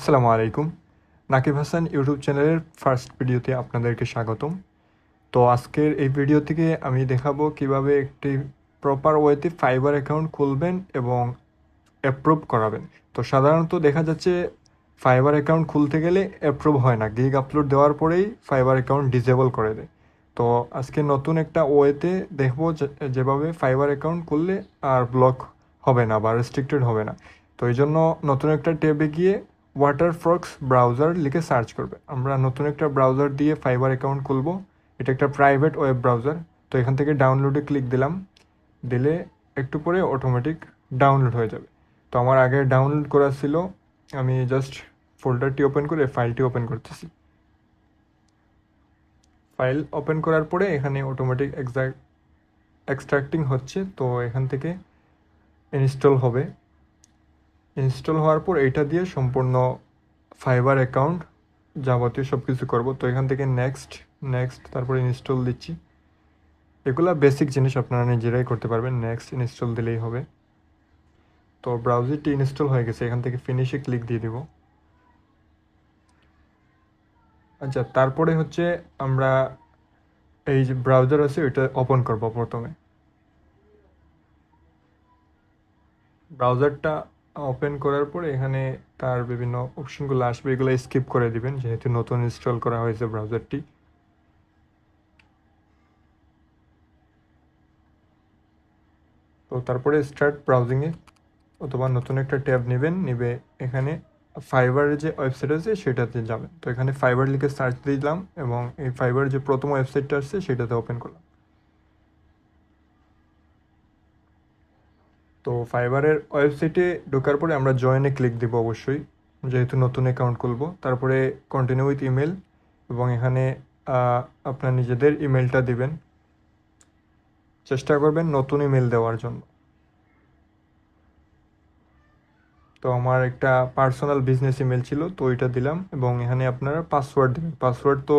আসসালামু আলাইকুম। নাকিব হাসান ইউটিউব চ্যানেলের ফার্স্ট ভিডিওতে আপনাদেরকে স্বাগতম। তো আজকের এই ভিডিও থেকে আমি দেখাবো কিভাবে একটি প্রপার ওয়েতে ফাইবার অ্যাকাউন্ট খুলবেন এবং অ্যাপ্রুভ করাবেন। তো সাধারণত দেখা যাচ্ছে ফাইবার অ্যাকাউন্ট খুলতে গেলে অ্যাপ্রুভ হয় না, গিগ আপলোড দেওয়ার পরেই ফাইবার অ্যাকাউন্ট ডিসেবল করে দেয়। তো আজকে নতুন একটা ওয়েতে দেখবো যেভাবে ফাইবার অ্যাকাউন্ট খুললে আর ব্লক হবে না বা রেস্ট্রিক্টেড হবে না। তো এই জন্য নতুন একটা ট্যাবে গিয়ে ওয়াটারফক্স ব্রাউজার লিখে সার্চ করবে। আমরা নতুন একটা ব্রাউজার দিয়ে ফাইবার অ্যাকাউন্ট খুলবো। এটা একটা প্রাইভেট ওয়েব ব্রাউজার। তো এখান থেকে ডাউনলোডে ক্লিক দিলাম, দিলে একটু পরে অটোমেটিক ডাউনলোড হয়ে যাবে। তো আমার আগে ডাউনলোড করা ছিল, আমি জাস্ট ফোল্ডারটি ওপেন করে ফাইলটি ওপেন করতেছি। ফাইল ওপেন করার পরে এখানে অটোমেটিক এক্সট্রাক্টিং হচ্ছে, তো এখান থেকে ইনস্টল হবে। ইনস্টল হওয়ার পর এইটা দিয়ে সম্পূর্ণ ফাইবার অ্যাকাউন্ট যাবতীয় সব কিছু করবো। তো এখান থেকে নেক্সট তারপরে ইনস্টল দিচ্ছি। এগুলা বেসিক জিনিস আপনারা নিজেরাই করতে পারবেন, নেক্সট ইনস্টল দিলেই হবে। তো ব্রাউজারটি ইনস্টল হয়ে গেছে, এখান থেকে ফিনিশে ক্লিক দিয়ে দিব। আচ্ছা, তারপরে হচ্ছে আমরা এই যে ব্রাউজার আছে ওইটা ওপেন করব। প্রথমে ব্রাউজারটা ওপেন করার পরে এখানে তার বিভিন্ন অপশনগুলো আসবে, এগুলো স্কিপ করে দিবেন যেহেতু নতুন ইনস্টল করা হয়েছে ব্রাউজারটি। তো তারপরে স্টার্ট ব্রাউজিংয়ে অথবা নতুন একটা ট্যাব নিবে এখানে ফাইবারের যে ওয়েবসাইট আছে সেটাতে যাবেন। তো এখানে ফাইবার লিখে সার্চ দিলাম এবং এই ফাইবার যে প্রথম ওয়েবসাইটটা আসছে সেটাতে ওপেন করলাম। তো ফাইবারের ওয়েবসাইটে ঢোকার পরে আমরা জয়েনে ক্লিক দিব অবশ্যই, যেহেতু নতুন অ্যাকাউন্ট খুলবো। তারপরে কন্টিনিউ উইথ ইমেল এবং এখানে আপনার নিজেদের ইমেলটা দিবেন, চেষ্টা করবেন নতুন ইমেল দেওয়ার জন্য। তো আমার একটা পার্সোনাল বিজনেস ইমেল ছিল, তো ওইটা দিলাম এবং এখানে আপনারা পাসওয়ার্ড দেবেন। পাসওয়ার্ড তো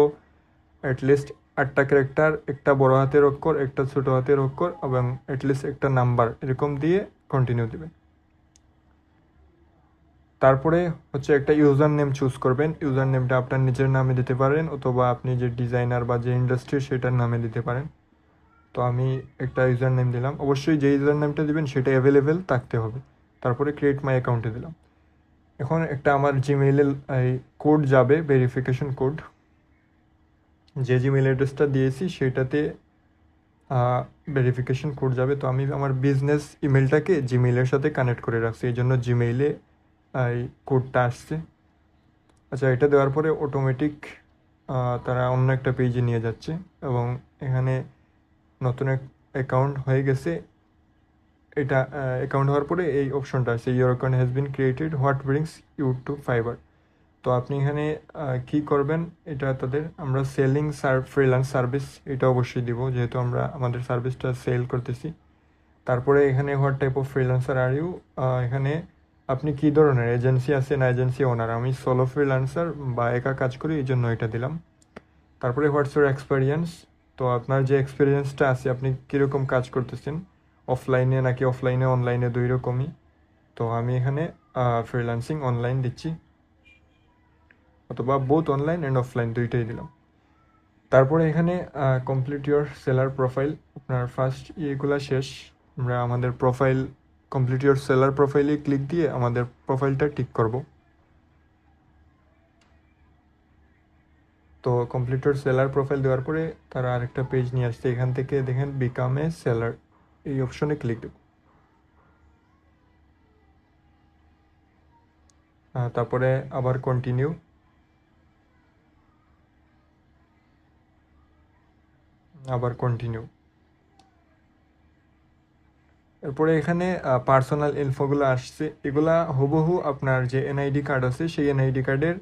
অ্যাটলিস্ট 8টা ক্যারেক্টার, একটা বড় হাতের অক্ষর, একটা ছোট হাতের অক্ষর এবং অ্যাটলিস্ট একটা নাম্বার, এরকম দিয়ে কন্টিনিউ দেবেন। তারপরে হচ্ছে একটা ইউজার নেম চুজ করবেন। ইউজার নেমটা আপনার নিজের নামে দিতে পারেন অথবা আপনি যে ডিজাইনার বা যে ইন্ডাস্ট্রি সেটার নামে দিতে পারেন। তো আমি একটা ইউজার নেম দিলাম, অবশ্যই যে ইউজার নেমটা দিবেন সেটা অ্যাভেলেবেল থাকতে হবে। তারপরে ক্রিয়েট মাই অ্যাকাউন্টে দিলাম। এখন একটা আমার জিমেইলের কোড যাবে, ভেরিফিকেশন কোড। যে জিমেইল অ্যাড্রেসটা দিয়েছি সেটাতে ভেরিফিকেশন কোড যাবে। তো আমি আমার বিজনেস ইমেলটাকে জিমেইলের সাথে কানেক্ট করে রাখছি, এই জন্য জিমেইলে এই কোডটা আসছে। আচ্ছা, এটা দেওয়ার পরে অটোমেটিক তারা অন্য একটা পেজে নিয়ে যাচ্ছে এবং এখানে নতুন এক অ্যাকাউন্ট হয়ে গেছে। এটা অ্যাকাউন্ট হওয়ার পরে এই অপশনটা আছে, your account has been created, what brings you to Fiverr. তো আপনি এখানে কি করবেন, এটা আমরা সেলিং ফ্রিল্যান্স সার্ভিস এটা অবশ্যই দিব, যেহেতু আমরা আমাদের সার্ভিসটা সেল করতেছি। তারপরে এখানে what type of freelancer are you, এখানে আপনি কি ধরনের এজেন্সি আছে না এজেন্সি ওনার। আমি সোলো ফ্রিল্যান্সার বা একা কাজ করি, এই জন্য এটা দিলাম। তারপরে হোয়াটস ইউর এক্সপিরিয়েন্স, তো আপনার যে এক্সপিরিয়েন্সটা আছে আপনি কীরকম কাজ করতেছেন, অফলাইনে নাকি অফলাইনে অনলাইনে দুই রকমই। তো আমি এখানে ফ্রিল্যান্সিং অনলাইন দিচ্ছি অথবা বোথ অনলাইন অ্যান্ড অফলাইন দুইটাই দিলাম। তারপরে এখানে কমপ্লিট ইউর সেলার প্রোফাইল, আপনার ফার্স্ট ইয়েগুলো শেষ। আমরা আমাদের প্রোফাইল কমপ্লিট ইউর সেলার প্রোফাইলে ক্লিক দিয়ে আমাদের প্রোফাইলটা ঠিক করব। তো কমপ্লিট ইউর সেলার প্রোফাইল দেওয়ার পরে তারা আরেকটা পেজ নিয়ে আসছে, এখান থেকে দেখেন বিকাম এ সেলার, এই অপশনে ক্লিক দেব। তারপরে আবার কন্টিনিউ, আবার কন্টিনিউ। এরপরে এখানে পার্সোনাল ইনফোগুলো আসছে, এগুলা হুবহু আপনার যে এনআইডি কার্ড আছে সেই এনআইডি কার্ডের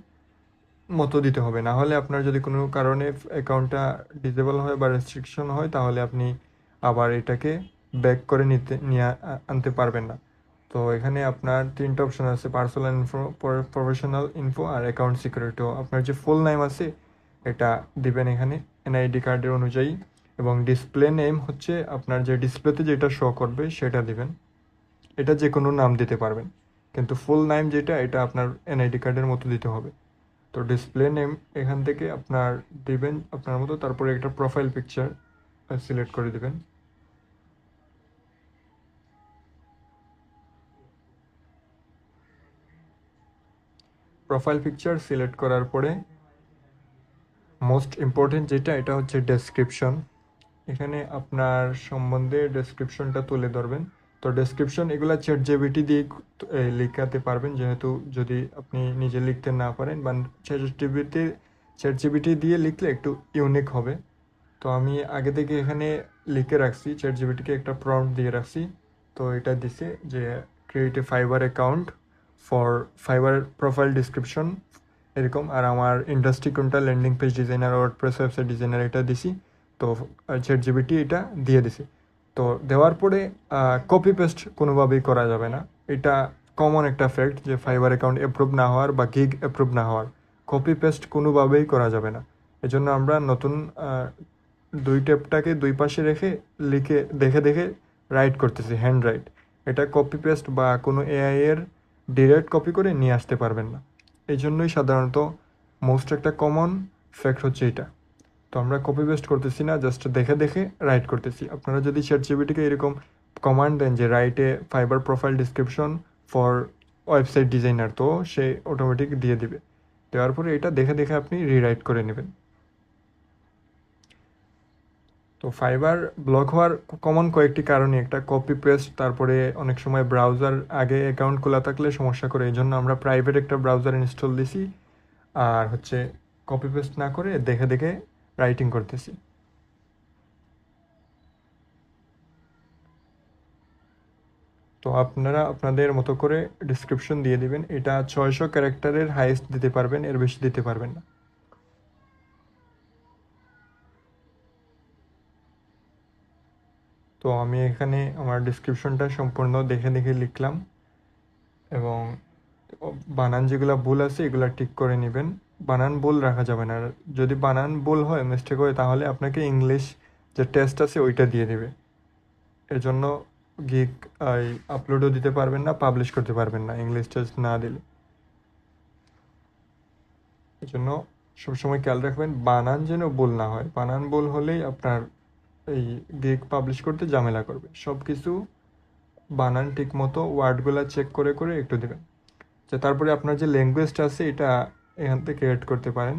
মতো দিতে হবে, না হলে আপনার যদি কোনো কারণে অ্যাকাউন্টটা ডিসেবল হয় বা রেস্ট্রিকশন হয় তাহলে আপনি আবার এটাকে ব্যাক করে নিয়ে আনতে পারবেন না। তো এখানে আপনার 3টা অপশন আছে, পার্সোনাল ইনফো, প্রফেশনাল ইনফো আর অ্যাকাউন্ট সিকিউরিটি। আপনার যে ফুল নেম আছে এটা দিবেন এখানে এনআইডি কার্ডের অনুযায়ী, এবং ডিসপ্লে নেম হচ্ছে আপনার যে ডিসপ্লেতে যেটা শো করবে সেটা দিবেন। এটা যে কোনো নাম দিতে পারবেন। কিন্তু ফুল নেম যেটা এটা আপনার এনআইডি কার্ডের মতো দিতে হবে। তো ডিসপ্লে নেম এখান থেকে আপনার দিবেন আপনার মতো, তারপরে একটা প্রোফাইল পিকচার সিলেক্ট করে দিবেন। প্রোফাইল পিকচার সিলেক্ট করার পরে মোস্ট ইম্পর্টেন্ট যেটা এটা হচ্ছে ডেসক্রিপশন। এখানে আপনার সম্বন্ধে ডেসক্রিপশনটা তুলে ধরবেন। তো ডেসক্রিপশন এগুলা চ্যাটজিপিটি দিয়ে লিখাতে পারবেন, যেহেতু যদি আপনি নিজে লিখতে না পারেন বা চ্যাটজিপিটি দিয়ে লিখলে একটু ইউনিক হবে। তো আমি আগে থেকে এখানে লিখে রাখছি, চ্যাটজিপিটিকে একটা প্রম্পট দিয়ে রাখছি। তো এটা দিছে যে create a fibre account for fibre profile description এরকম। আর আমার ইন্ডাস্ট্রি কোনটা, landing page designer, WordPress website designer, এটা দিছি। তো চ্যাটজিপিটি এটা দিয়ে দিছি। তো দেওয়ার পরে কপি পেস্ট কোনোভাবেই করা যাবে না। এটা কমন একটা ফ্যাক্ট যে ফাইবার অ্যাকাউন্ট অ্যাপ্রুভ না হওয়ার বা গিগ অ্যাপ্রুভ না হওয়ার, কপি পেস্ট কোনোভাবেই করা যাবে না। এজন্য আমরা নতুন দুই ট্যাবটাকে দুই পাশে রেখে লিখে দেখে দেখে রাইট করতেছি, হ্যান্ড রাইট। এটা কপি পেস্ট বা কোনো এআই এর ডিরেক্ট কপি করে নিয়ে আসতে পারবেন না। এই জন্যই সাধারণত মোস্ট একটা কমন ফ্যাক্ট হচ্ছে এটা। তো আমরা কপি পেস্ট করতেছি না, জাস্ট দেখে দেখে রাইট করতেছি। আপনারা যদি চ্যাটজিপিটিকে এরকম কমান্ড দেন যে write a fibre profile description for website designer, তো সে অটোমেটিক দিয়ে দিবে। দেওয়ার পরে এটা দেখে দেখে আপনি রিরাইট করে নেবেন। তো ফাইবার ব্লক হওয়ার কমন কয়েকটি কারণে, একটা কপি পেস্ট, তারপরে অনেক সময় ব্রাউজার আগে অ্যাকাউন্ট খোলা থাকলে সমস্যা করে, এই জন্য আমরা প্রাইভেট একটা ব্রাউজার ইনস্টল দিছি। আর হচ্ছে কপি পেস্ট না করে দেখে দেখে রাইটিং করতেছি। তো আপনারা আপনাদের মতো করে ডিসক্রিপশন দিয়ে দিবেন। এটা 600 ক্যারেক্টারের হাইয়েস্ট দিতে পারবেন, এর বেশি দিতে পারবেন না। তো আমি এখানে আমার ডিসক্রিপশনটা সম্পূর্ণ দেখে দেখে লিখলাম, এবং বানান যেগুলো ভুল আছে এগুলো ঠিক করে নেবেন। বানান ভুল রাখা যাবে না। যদি বানান ভুল হয়, মিস্টেক হয়, তাহলে আপনাকে ইংলিশ যে টেস্ট আছে ওইটা দিয়ে দেবে। এর জন্য গিগ আপলোডও দিতে পারবেন না, পাবলিশ করতে পারবেন না ইংলিশ টেস্ট না দিলে। এই জন্য সবসময় খেয়াল রাখবেন বানান যেন ভুল না হয়। বানান ভুল হলেই আপনার এই গিগ পাবলিশ করতে ঝামেলা করবে। সব কিছু বানান ঠিক মতো ওয়ার্ডগুলো চেক করে করে একটু দেবেন। তারপরে আপনার যে ল্যাঙ্গুয়েজটা আছে এটা এখান থেকে অ্যাড করতে পারেন।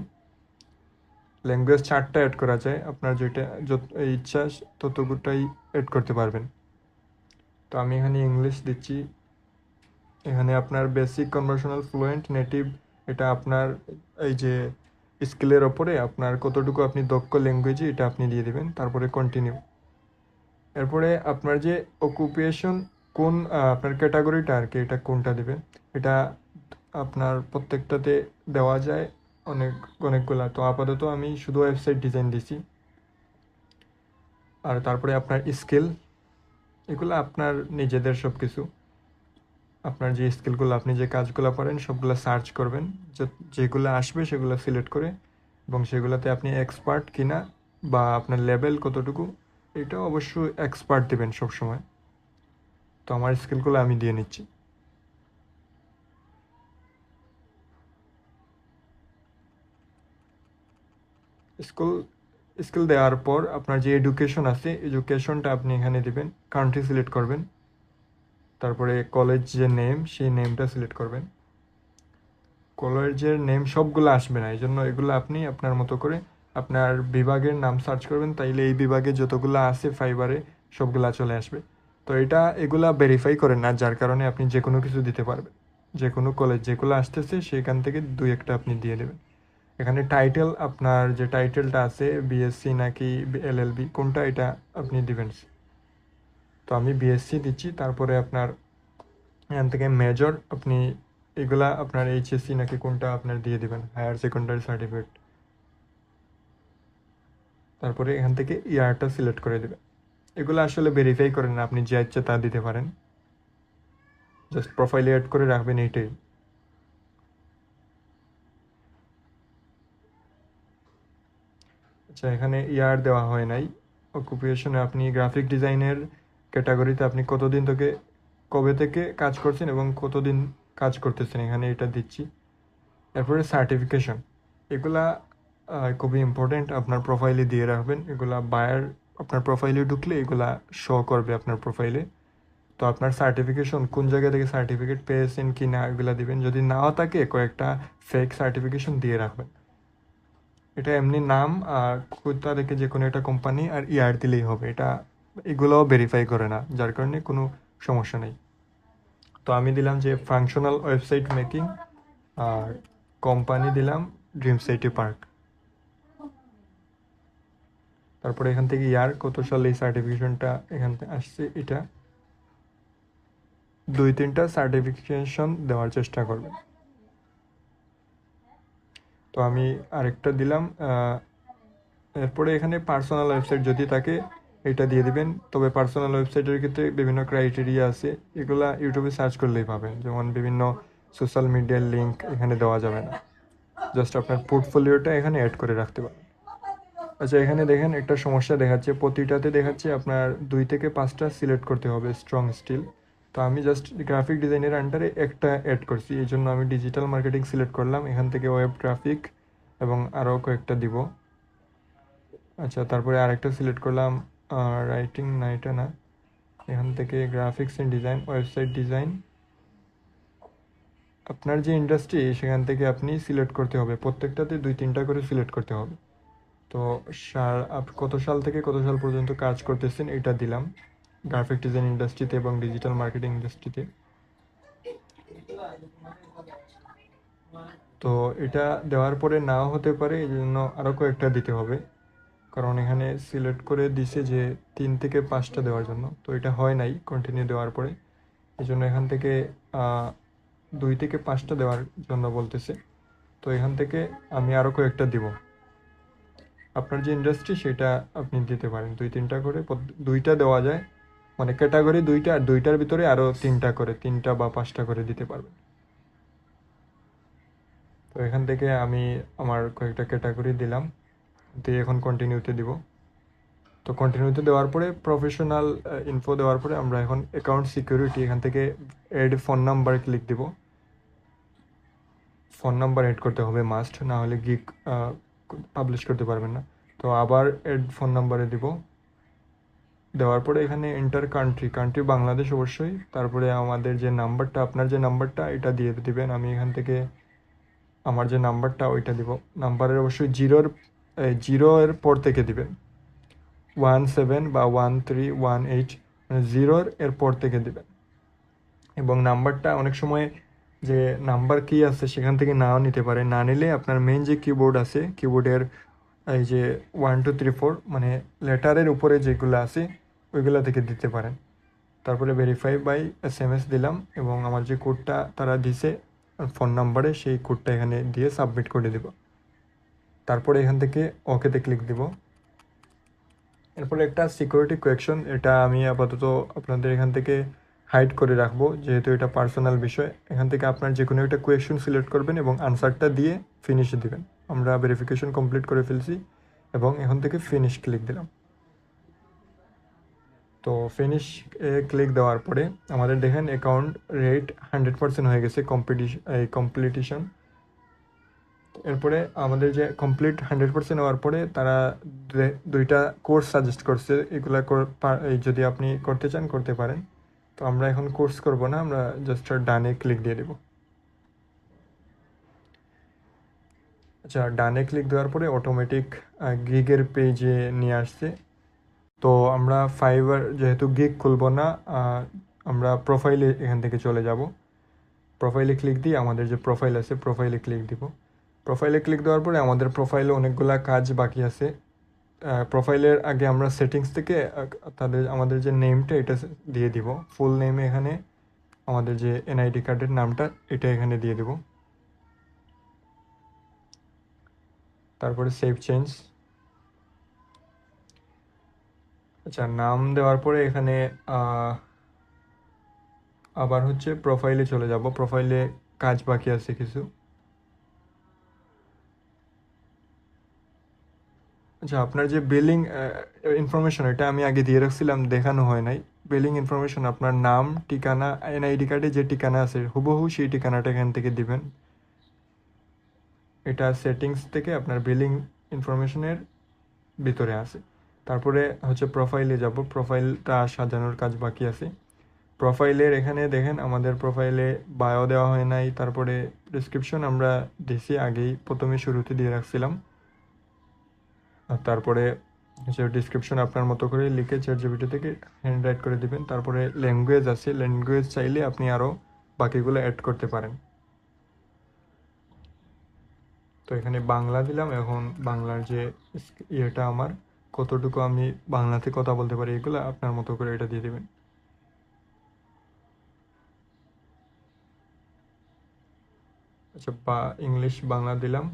ল্যাঙ্গুয়েজ 4টা অ্যাড করা যায়, আপনার যেটা যত ইচ্ছা ততটুকুটাই অ্যাড করতে পারবেন। তো আমি এখানে ইংলিশ দিচ্ছি। এখানে আপনার বেসিক, কনভার্সেশনাল, ফ্লুয়েন্ট, নেটিভ, এটা আপনার এই যে স্কিলের ওপরে আপনার কতটুকু আপনি দক্ষ ল্যাঙ্গুয়েজে এটা আপনি দিয়ে দিবেন। তারপরে কন্টিনিউ। এরপরে আপনার যে অকুপেশন কোন আপনার ক্যাটাগরিটা আর কি, এটা কোনটা দিবেন, এটা আপনার প্রত্যেকটাতে দেওয়া যায় অনেকগুলা। তো আপাতত আমি শুধু ওয়েবসাইট ডিজাইন দিছি। আর তারপরে আপনার স্কিল, এগুলো আপনার নিজেদের সব কিছু। আপনার যে স্কিলগুলো, আপনি যে কাজগুলো পারেন সবগুলো সার্চ করবেন, যেগুলো আসবে সেগুলো সিলেক্ট করে, এবং সেগুলোতে আপনি এক্সপার্ট কিনা বা আপনার লেভেল কতটুকু, এটা অবশ্যই এক্সপার্ট দেবেন সবসময়। তো আমার স্কিলগুলো আমি দিয়ে নিচ্ছি। স্কুল স্কিল দেওয়ার পর আপনার যে এডুকেশন আছে, এডুকেশনটা আপনি এখানে দিবেন, কান্ট্রি সিলেক্ট করবেন, তারপরে কলেজ যে নেম সেই নেমটা সিলেক্ট করবেন। কলেজের নেম সবগুলো আসবে না, এই জন্য এগুলো আপনি আপনার মতো করে আপনার বিভাগের নাম সার্চ করবেন, তাইলে এই বিভাগে যতগুলো আছে ফাইবারে সবগুলা চলে আসবে। তো এগুলা ভেরিফাই করেন না, যার কারণে আপনি যে কোনো কিছু দিতে পারবেন। যে কোনো কলেজ যেগুলো আসতেছে সেখান থেকে দুই একটা আপনি দিয়ে দেবেন। এখানে টাইটেল, আপনার যে টাইটেলটা আছে বিএসসি নাকি এলএলবি কোনটা, এটা আপনি দিবেন। তো আমি বিএসসি দিচ্ছি। তারপরে আপনার এখান থেকে মেজর, আপনি এগুলা আপনার এইচএসসি নাকি কোনটা আপনার দিয়ে দিবেন, হায়ার সেকেন্ডারি সার্টিফিকেট। তারপরে এখান থেকে ইয়ারটা সিলেক্ট করে দেবেন। এগুলো আসলে ভেরিফাই করেন না, আপনি যা ইচ্ছে তা দিতে পারেন, জাস্ট প্রোফাইলে অ্যাড করে রাখবেন, এইটাই। আচ্ছা, এখানে ইয়ার দেওয়া হয় নাই। অকুপেশনে আপনি গ্রাফিক ডিজাইনের ক্যাটাগরিতে আপনি কতদিন থেকে কবে থেকে কাজ করছেন এবং কতদিন কাজ করতেছেন এখানে এটা দিচ্ছি। এরপরে সার্টিফিকেশন, এগুলা খুবই ইম্পর্টেন্ট, আপনার প্রোফাইলে দিয়ে রাখবেন। এগুলা বায়ার আপনার প্রোফাইলে ঢুকলে এগুলা শো করবে আপনার প্রোফাইলে। তো আপনার সার্টিফিকেশন কোন জায়গা থেকে সার্টিফিকেট পেয়েছেন কি না এগুলা দিবেন। যদি নাও থাকে কয়েকটা ফেক সার্টিফিকেশন দিয়ে রাখবেন। এটা এমনি নাম আর কোথা থেকে যে কোনো একটা কোম্পানি আর ইয়ার দিলেই হবে, এটা এগুলোও ভেরিফাই করে না, যার কারণে কোনো সমস্যা নেই। তো আমি দিলাম যে ফাংশনাল ওয়েবসাইট মেকিং, আর কোম্পানি দিলাম ড্রিম সিটি পার্ক। তারপরে এখান থেকে ইয়ার কত সালে এই সার্টিফিকেশনটা এখান থেকে আসছে, এটা 2-3টা সার্টিফিকেশন দেওয়ার চেষ্টা করবেন। তো আমি আরেকটা দিলাম। এরপরে এখানে পার্সোনাল ওয়েবসাইট যদি থাকে এটা দিয়ে দিবেন। তবে পার্সোনাল ওয়েবসাইটের ক্ষেত্রে বিভিন্ন ক্রাইটেরিয়া আছে, এগুলা ইউটিউবে সার্চ করলেই পাবেন। যেমন বিভিন্ন সোশ্যাল মিডিয়ার লিঙ্ক এখানে দেওয়া যাবে না, জাস্ট আপনার পোর্টফোলিওটা এখানে অ্যাড করে রাখতে পারেন। আচ্ছা, এখানে দেখেন একটা সমস্যা দেখাচ্ছে, প্রতিটাতে দেখাচ্ছে আপনার 2 থেকে 5টা সিলেক্ট করতে হবে স্ট্রং স্টিল। তো আমি জাস্ট গ্রাফিক ডিজাইনের আন্ডারে একটা অ্যাড করছি, এই জন্য আমি ডিজিটাল মার্কেটিং সিলেক্ট করলাম। এখান থেকে ওয়েব ট্রাফিক এবং আরও কয়েকটা দিব। আচ্ছা, তারপরে আরেকটা সিলেক্ট করলাম রাইটিং, না এটা না, এখান থেকে graphics and design, website design. আপনার যে ইন্ডাস্ট্রি সেখান থেকে আপনি সিলেক্ট করতে হবে, প্রত্যেকটাতে 2-3টা করে সিলেক্ট করতে হবে। তো কত সাল থেকে কত সাল পর্যন্ত কাজ করতেছেন এটা দিলাম গ্রাফিক ডিজাইন ইন্ডাস্ট্রিতে এবং ডিজিটাল মার্কেটিং ইন্ডাস্ট্রিতে। তো এটা দেওয়ার পরে নাও হতে পারে, এই জন্য আরও কয়েকটা দিতে হবে, কারণ এখানে সিলেক্ট করে দিছে যে 3 থেকে 5টা দেওয়ার জন্য। তো এটা হয় নাই কন্টিনিউ দেওয়ার পরে, এই জন্য এখান থেকে 2 থেকে 5টা দেওয়ার জন্য বলতেছে। তো এখান থেকে আমি আরও কয়েকটা দিব। আপনার যে ইন্ডাস্ট্রি সেটা আপনি দিতে পারেন 2-3টা করে, 2টা দেওয়া যায়, মানে ক্যাটাগরি 2টা, আর 2টার ভিতরে আরও 3টা করে, 3টা বা 5টা করে দিতে পারবেন। তো এখান থেকে আমি আমার কয়েকটা ক্যাটাগরি দিলাম, দিয়ে এখন কন্টিনিউতে দিব। তো কন্টিনিউতে দেওয়ার পরে প্রফেশনাল ইনফো দেওয়ার পরে আমরা এখন অ্যাকাউন্ট সিকিউরিটি, এখান থেকে এড ফোন নাম্বার ক্লিক দিব। ফোন নাম্বার এড করতে হবে মাস্ট, না হলে গিগ পাবলিশ করতে পারবেন না। তো আবার এড ফোন নাম্বারে দিব। দেওয়ার পরে এখানে এন্টার কান্ট্রি, কান্ট্রি বাংলাদেশ অবশ্যই। তারপরে আমাদের যে নাম্বারটা, আপনার যে নাম্বারটা এটা দিয়ে দিবেন। আমি এখান থেকে আমার যে নাম্বারটা ওইটা দিব। নাম্বারের অবশ্যই জিরোর পর থেকে দিবেন, 17 বা 1318, মানে জিরোর এর পর থেকে দিবেন। এবং নাম্বারটা অনেক সময় যে নাম্বার কি আছে সেখান থেকে নাও নিতে পারে, না নিলে আপনার মেইন যে কিবোর্ড আছে, কিবোর্ডের এই যে 1 2 3 4 মানে লেটারের উপরে যেগুলো আছে ওইগুলো থেকে দিতে পারেন। তারপরে ভেরিফাই বাই SMS দিলাম, এবং আমার যে কোডটা তারা দিছে ফোন নাম্বারে, সেই কোডটা এখানে দিয়ে সাবমিট করে দেব। তারপরে এখান থেকে ওকেতে ক্লিক দিব। এরপরে একটা সিকিউরিটি কোয়েকশন, এটা আমি আপাতত আপনাদের এখান থেকে হাইড করে রাখবো, যেহেতু এটা পার্সোনাল বিষয়। এখান থেকে আপনার যে কোনো একটা কোয়েকশন সিলেক্ট করবেন এবং আনসারটা দিয়ে ফিনিশে দিবেন। আমরা ভেরিফিকেশন কমপ্লিট করে ফেলছি এবং এখান থেকে ফিনিশ ক্লিক দিলাম। তো ফিনিশ ক্লিক দেওয়ার পরে আমাদের দেখেন অ্যাকাউন্ট রেট 100% হয়ে গেছে, কমপ্লিটিশন। এরপরে আমাদের যে কমপ্লিট 100% হওয়ার পরে তারা 2টা কোর্স সাজেস্ট করছে, এগুলা যদি আপনি করতে চান করতে পারেন। তো আমরা এখন কোর্স করব না, আমরা জাস্ট ডানে ক্লিক দিয়ে দেব। আচ্ছা, ডানে ক্লিক দেওয়ার পরে অটোমেটিক গিগের পেজে নিয়ে আসছে। তো আমরা ফাইবার যেহেতু গিগ খুলবো না, আমরা প্রোফাইলে এখান থেকে চলে যাব। প্রোফাইলে ক্লিক দিয়ে আমাদের যে প্রোফাইল আছে প্রোফাইলে ক্লিক দিব। প্রোফাইলে ক্লিক দেওয়ার পরে আমাদের প্রোফাইলে অনেকগুলা কাজ বাকি আছে। প্রোফাইলের আগে আমরা সেটিংস থেকে আমাদের যে নেমটা এটা দিয়ে দিব। ফুল নেমে এখানে আমাদের যে NID কার্ডের নামটা এটা এখানে দিয়ে দেব। তারপরে সেভ চেঞ্জ। আচ্ছা, নাম দেওয়ার পরে এখানে আবার হচ্ছে প্রোফাইলে চলে যাব। প্রোফাইলে কাজ বাকি আছে কিছু। আচ্ছা, আপনার যে বিলিং ইনফরমেশন এটা আমি আগে দিয়ে রাখছিলাম, দেখানো হয় নাই। বিলিং ইনফরমেশন আপনার নাম, ঠিকানা, এনআইডি কার্ডে যে ঠিকানা আছে হুবহু সেই ঠিকানাটা এখান থেকে দিবেন। এটা সেটিংস থেকে আপনার বিলিং ইনফরমেশনের ভিতরে আছে। তারপরে হচ্ছে প্রোফাইলে যাব, প্রোফাইলটা সাজানোর কাজ বাকি আছে। প্রোফাইলের এখানে দেখেন আমাদের প্রোফাইলে বায়ো দেওয়া হয় নাই, তারপরে ডিসক্রিপশন আমরা দিছি আগেই, প্রথমে শুরুতে দিয়ে রাখছিলাম। আর তারপরে হচ্ছে ডিসক্রিপশন আপনার মতো করে লিখে চ্যাটজিপিটি থেকে হ্যান্ড রাইট করে দিবেন। তারপরে ল্যাঙ্গুয়েজ আছে, ল্যাঙ্গুয়েজ চাইলে আপনি আরও বাকিগুলো অ্যাড করতে পারেন। তো এখানে বাংলা দিলাম। এখন বাংলার যে ইয়েটা আমার কতটুকু আমি বাংলাতে কথা বলতে পারি এগুলো আপনার মতো করে এটা দিয়ে দেবেন। আচ্ছা, বা ইংলিশ বাংলা দিলাম।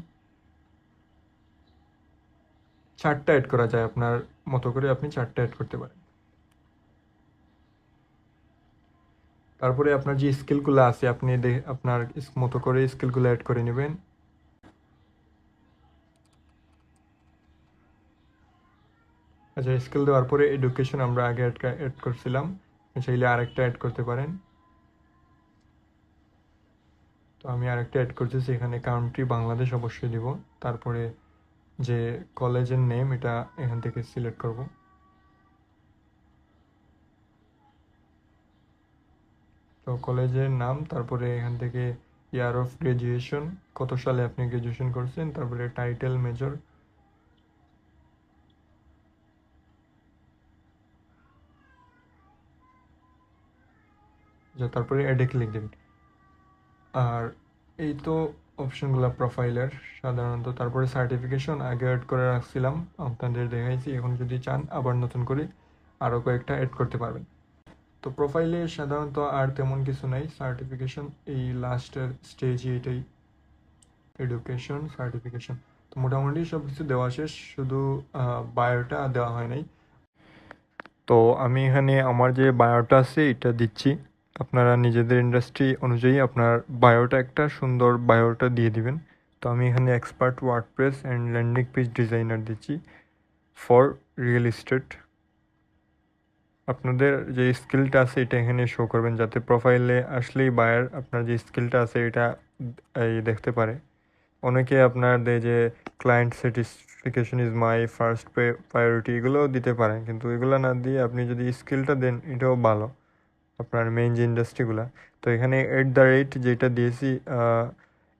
4টা অ্যাড করা যায়, আপনার মতো করে আপনি 4টা অ্যাড করতে পারেন। তারপরে আপনার যে স্কিলগুলো আছে আপনি আপনার মতো করে স্কিলগুলো অ্যাড করে নেবেন। আচ্ছা, স্কিল দেওয়ার পরে এডুকেশন আমরা আগে অ্যাড করছিলাম, চাইলে আরেকটা অ্যাড করতে পারেন। তো আমি আরেকটা অ্যাড করতেছি, এখানে কান্ট্রি বাংলাদেশ অবশ্যই দিব। তারপরে যে কলেজের নেম এটা এখান থেকে সিলেক্ট করব। তো কলেজের নাম, তারপরে এখান থেকে ইয়ার অফ গ্রাজুয়েশন, কত সালে আপনি গ্রাজুয়েশন করছেন, তারপরে টাইটেল মেজর, তারপরে অ্যাডে ক্লিক দেবেন। আর এই তো অপশনগুলো প্রোফাইলের সাধারণত। তারপরে সার্টিফিকেশন আগে অ্যাড করে রাখছিলাম, আপনাদের দেখাইছি। এখন যদি চান আবার নতুন করে আরও কয়েকটা অ্যাড করতে পারবেন। তো প্রোফাইলে সাধারণত আর তেমন কিছু নাই, সার্টিফিকেশন এই লাস্টের স্টেজে এটাই, এডুকেশন, সার্টিফিকেশন। তো মোটামুটি সব কিছু দেওয়া শেষ, শুধু বায়োটা দেওয়া হয় নাই। তো আমি এখানে আমার যে বায়োটা আছে এটা দিচ্ছি। আপনারা নিজেদের ইন্ডাস্ট্রি অনুযায়ী আপনার বায়োটা একটা সুন্দর বায়োটা দিয়ে দিবেন। তো আমি এখানে expert WordPress and landing page designer দিচ্ছি ফর রিয়েল এস্টেট। আপনাদের যে স্কিলটা আছে এটা এখানে শো করবেন, যাতে প্রোফাইলে আসলেই বায়ার আপনার যে স্কিলটা আছে এটা এই দেখতে পারে। অনেকে আপনার যে client satisfaction is my first priority এগুলোও দিতে পারেন, কিন্তু এগুলো না দিয়ে আপনি যদি স্কিলটা দেন এটাও ভালো, আপনার মেইন যে ইন্ডাস্ট্রিগুলো। তো এখানে @ যেটা দিয়েছি,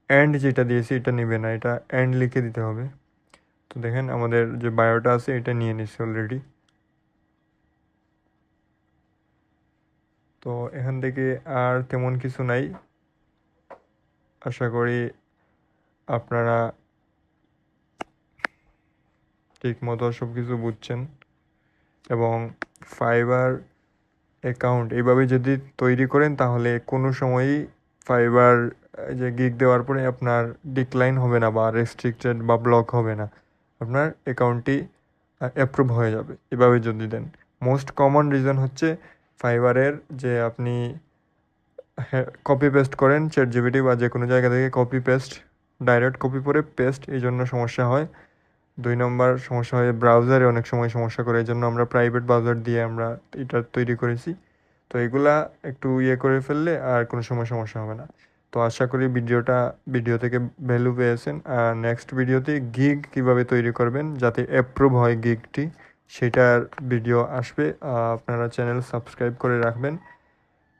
অ্যান্ড যেটা দিয়েছি এটা নেবে না, এটা অ্যান্ড লিখে দিতে হবে। তো দেখেন আমাদের যে বায়োটা আছে এটা নিয়ে নিচ্ছে অলরেডি। তো এখান থেকে আর তেমন কিছু নাই। আশা করি আপনারা ঠিক মতো সব কিছু বুঝছেন। এবং ফাইবার অ্যাকাউন্ট এইভাবে যদি তৈরি করেন তাহলে কোনো সময়ই ফাইবার যে গিগ দেওয়ার পরে আপনার ডিক্লাইন হবে না বা রেস্ট্রিক্টেড বা ব্লক হবে না, আপনার অ্যাকাউন্টটি অ্যাপ্রুভ হয়ে যাবে এভাবে যদি দেন। মোস্ট কমন রিজন হচ্ছে ফাইবারের যে আপনি কপি পেস্ট করেন চ্যাটজিপিটি বা যে কোনো জায়গা থেকে কপি পেস্ট, ডাইরেক্ট কপি করে পেস্ট, এই জন্য সমস্যা হয়। 2 নম্বর সমস্যা হয় ব্রাউজারে অনেক সময় সমস্যা করে, এই জন্য আমরা প্রাইভেট ব্রাউজার দিয়ে আমরা এটা তৈরি করেছি। তো এগুলা একটু ইয়ে করে ফেললে আর কোনো সময় সমস্যা হবে না। তো আশা করি ভিডিও থেকে ভ্যালু পেয়েছেন। আর নেক্সট ভিডিওতে গিগ কিভাবে তৈরি করবেন যাতে অ্যাপ্রুভ হয় গিগটি, সেটার ভিডিও আসবে। আপনারা চ্যানেল সাবস্ক্রাইব করে রাখবেন।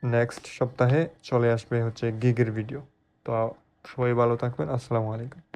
নেক্সট সপ্তাহে চলে আসবে হচ্ছে গিগের ভিডিও। তো সবাই ভালো থাকবেন। আসসালামু আলাইকুম।